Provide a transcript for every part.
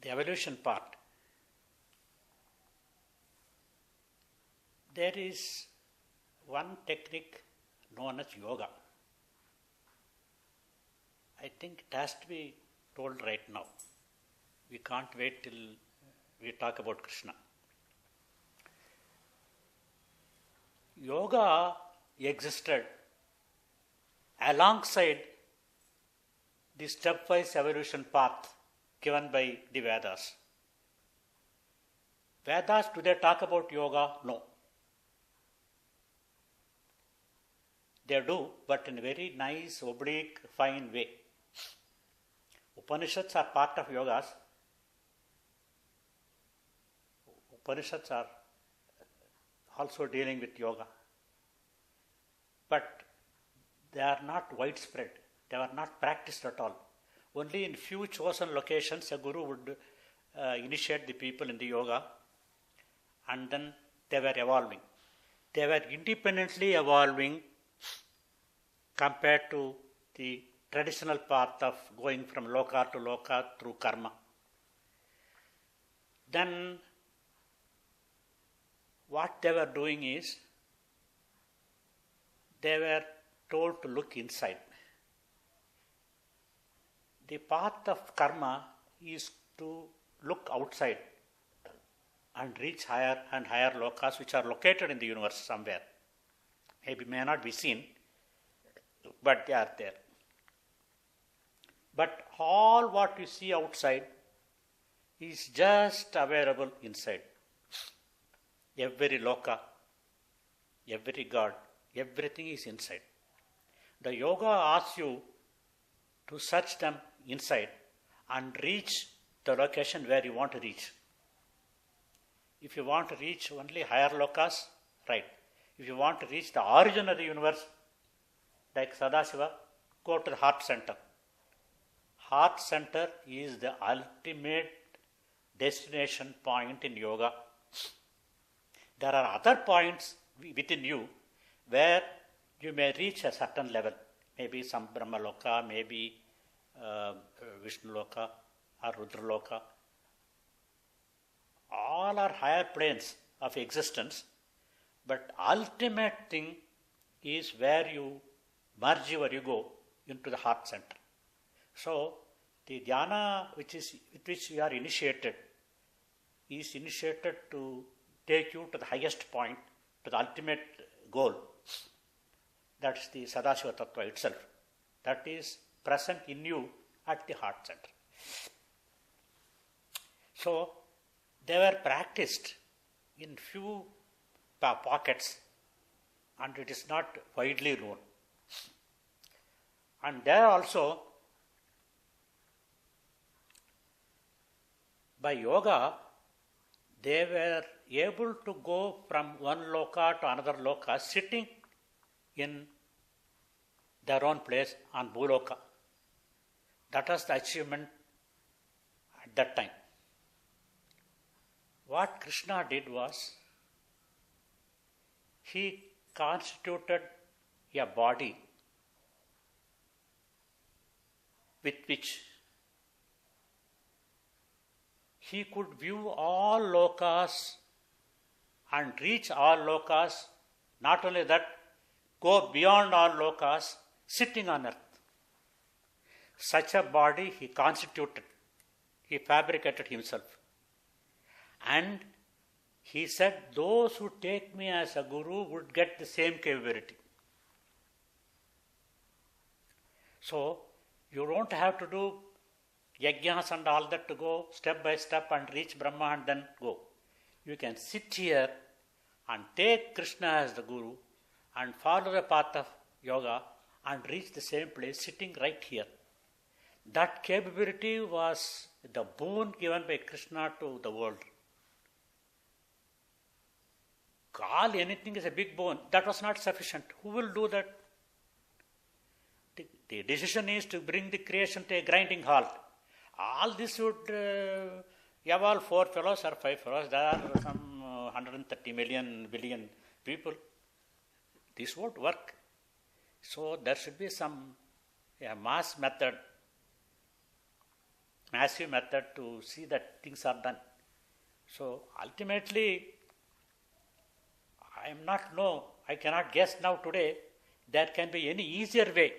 the evolution part, there is one technique known as yoga. I think it has to be told right now. We can't wait till we talk about Krishna. Yoga existed alongside the stepwise evolution path given by the Vedas. Vedas, do they talk about yoga? No. They do, but in a very nice, oblique, fine way. Upanishads are part of yogas. Upanishads are also dealing with yoga. But they are not widespread. They are not practiced at all. Only in few chosen locations a guru would initiate the people in the yoga, and then they were evolving. They were independently evolving compared to the traditional path of going from loka to loka through karma. Then what they were doing is, they were told to look inside. The path of karma is to look outside and reach higher and higher lokas which are located in the universe somewhere. Maybe may not be seen, but they are there. But all what you see outside is just available inside. Every loka, every god, everything is inside. The yoga asks you to search them inside and reach the location where you want to reach. If you want to reach only higher lokas, right. If you want to reach the origin of the universe, like Sadashiva, go to the heart center. Heart center is the ultimate destination point in yoga. There are other points within you where you may reach a certain level. Maybe some Brahma Loka, maybe Vishnu Loka or Rudra Loka. All are higher planes of existence, but ultimate thing is where you merge your ego into the heart center. So, the dhyana with which you are initiated is initiated to take you to the highest point, to the ultimate goal. That's the Sadashiva Tattva itself. That is present in you at the heart center. So, they were practiced in few pockets, and it is not widely known. And there also, by yoga, they were able to go from one loka to another loka, sitting in their own place on Bhuloka. That was the achievement at that time. What Krishna did was, he constituted a body with which he could view all lokas and reach all lokas. Not only that, go beyond all lokas, sitting on earth. Such a body he constituted, he fabricated himself. And he said, those who take me as a guru would get the same capability. So, you don't have to do yajnas and all that to go step by step and reach Brahma and then go. You can sit here and take Krishna as the guru and follow the path of yoga and reach the same place sitting right here. That capability was the boon given by Krishna to the world. Call anything is a big boon. That was not sufficient. Who will do that? The decision is to bring the creation to a grinding halt. All this would evolve 4 fellows or 5 fellows. There are some 130 million, billion people. This won't work. So there should be a mass method. massive method to see that things are done. So ultimately, I cannot guess now today there can be any easier way.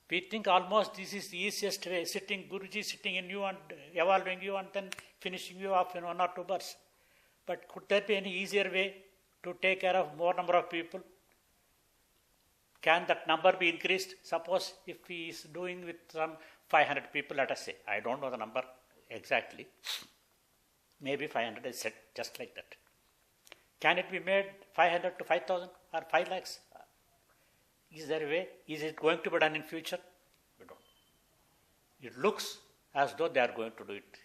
We think almost this is the easiest way, Guruji sitting in you and evolving you and then finishing you off in 1 or 2 births. But could there be any easier way to take care of more number of people? Can that number be increased? Suppose if he is doing with some 500 people, let us say, I don't know the number exactly, maybe 500 is set just like that. Can it be made 500 to 5,000 or 5 lakhs? Is there a way? Is it going to be done in future? We don't. It looks as though they are going to do it.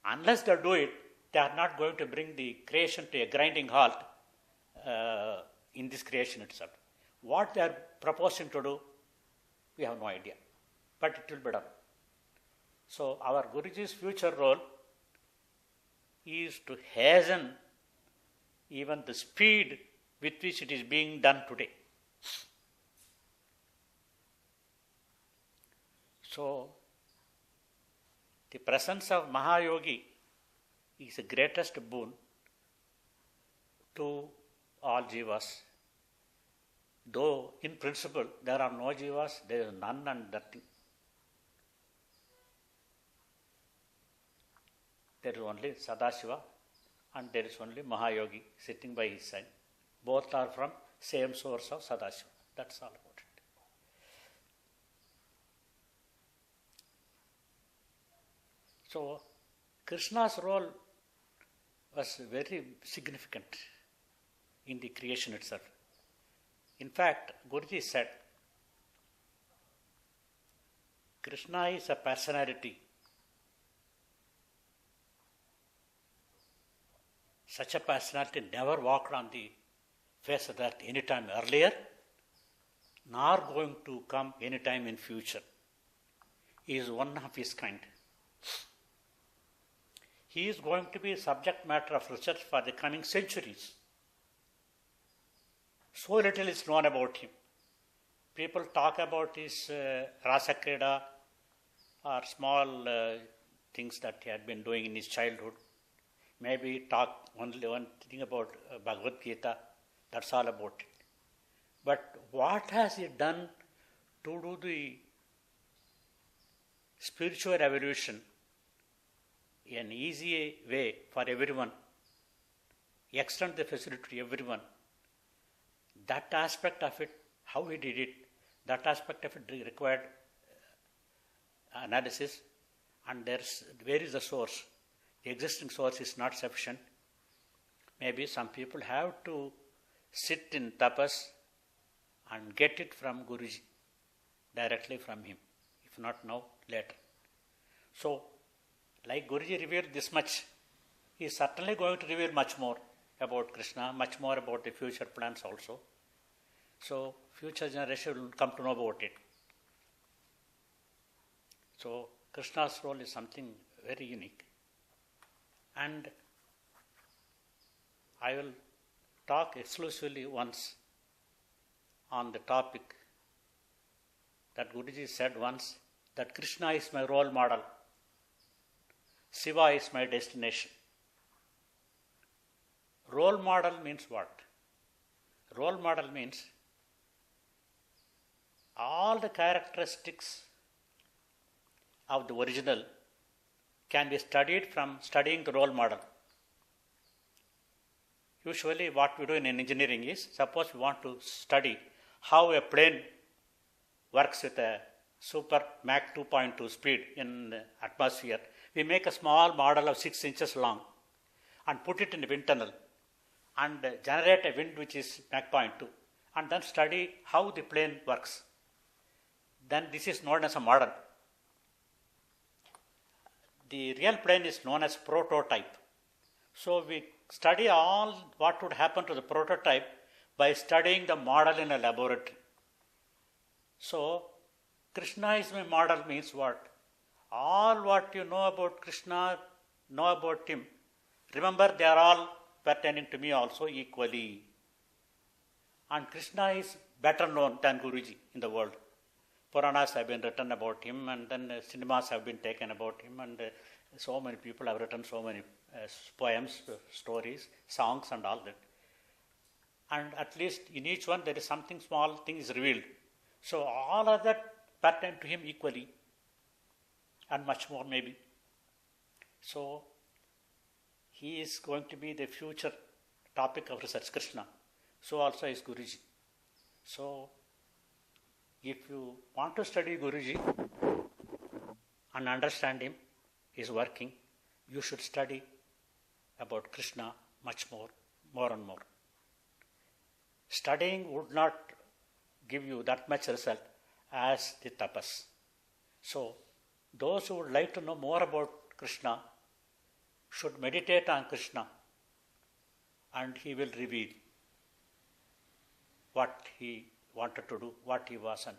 Unless they do it, they are not going to bring the creation to a grinding halt in this creation itself. What they are proposing to do, we have no idea. But it will be done. So our Guruji's future role is to hasten even the speed with which it is being done today. So, the presence of Mahayogi is the greatest boon to all jivas. Though in principle there are no jivas, there is none and nothing. There is only Sadashiva and there is only Mahayogi sitting by his side. Both are from same source of Sadashiva. That's all about it. So, Krishna's role was very significant in the creation itself. In fact, Guruji said, Krishna is a personality. Such a personality never walked on the face of the earth any time earlier, nor going to come any time in future. He is one of his kind. He is going to be subject matter of research for the coming centuries. So little is known about him. People talk about his Rasa Krida or small things that he had been doing in his childhood. Maybe talk only one thing about Bhagavad Gita. That's all about it. But what has he done to do the spiritual evolution in an easy way for everyone, extend the facility to everyone? That aspect of it, how he did it, that aspect of it required analysis, and where is the source? The existing source is not sufficient. Maybe some people have to sit in tapas and get it from Guruji, directly from him. If not now, later. So, like Guruji revealed this much, he is certainly going to reveal much more about Krishna, much more about the future plans also. So, future generation will come to know about it. So, Krishna's role is something very unique. And I will talk exclusively once on the topic that Guruji said once, that Krishna is my role model, Shiva is my destination. Role model means what? Role model means all the characteristics of the original can be studied from studying the role model. Usually what we do in engineering is, suppose we want to study how a plane works with a super Mach 2.2 speed in the atmosphere, we make a small model of 6 inches long and put it in the wind tunnel and generate a wind which is Mach 0.2 and then study how the plane works. Then this is known as a model. The real plane is known as prototype. So we study all what would happen to the prototype by studying the model in a laboratory. So Krishna is my model means what? All what you know about Krishna, know about him. Remember, they are all pertaining to me also equally. And Krishna is better known than Guruji in the world. Puranas have been written about him, and then cinemas have been taken about him, and so many people have written so many poems, stories, songs, and all that. And at least in each one there is something small thing is revealed. So all of that pertain to him equally, and much more maybe. So he is going to be the future topic of research, Krishna. So also is Guruji. So if you want to study Guruji and understand him, his working, you should study about Krishna much more and more. Studying would not give you that much result as the tapas. So those who would like to know more about Krishna should meditate on Krishna, and he will reveal what he wanted to do, what he was, and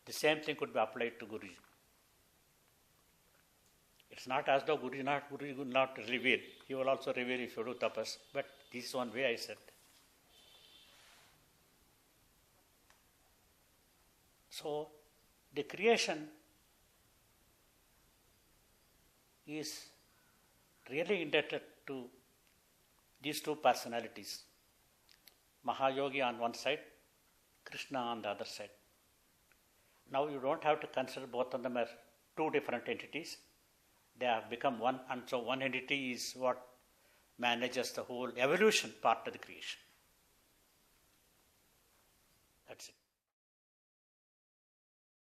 the same thing could be applied to Guruji. It's not as though Guruji will not reveal. He will also reveal if you do tapas, but this is one way I said. So the creation is really indebted to these two personalities, Mahayogi on one side, Krishna on the other side. Now you don't have to consider both of them as two different entities. They have become one, and so one entity is what manages the whole evolution part of the creation. That's it.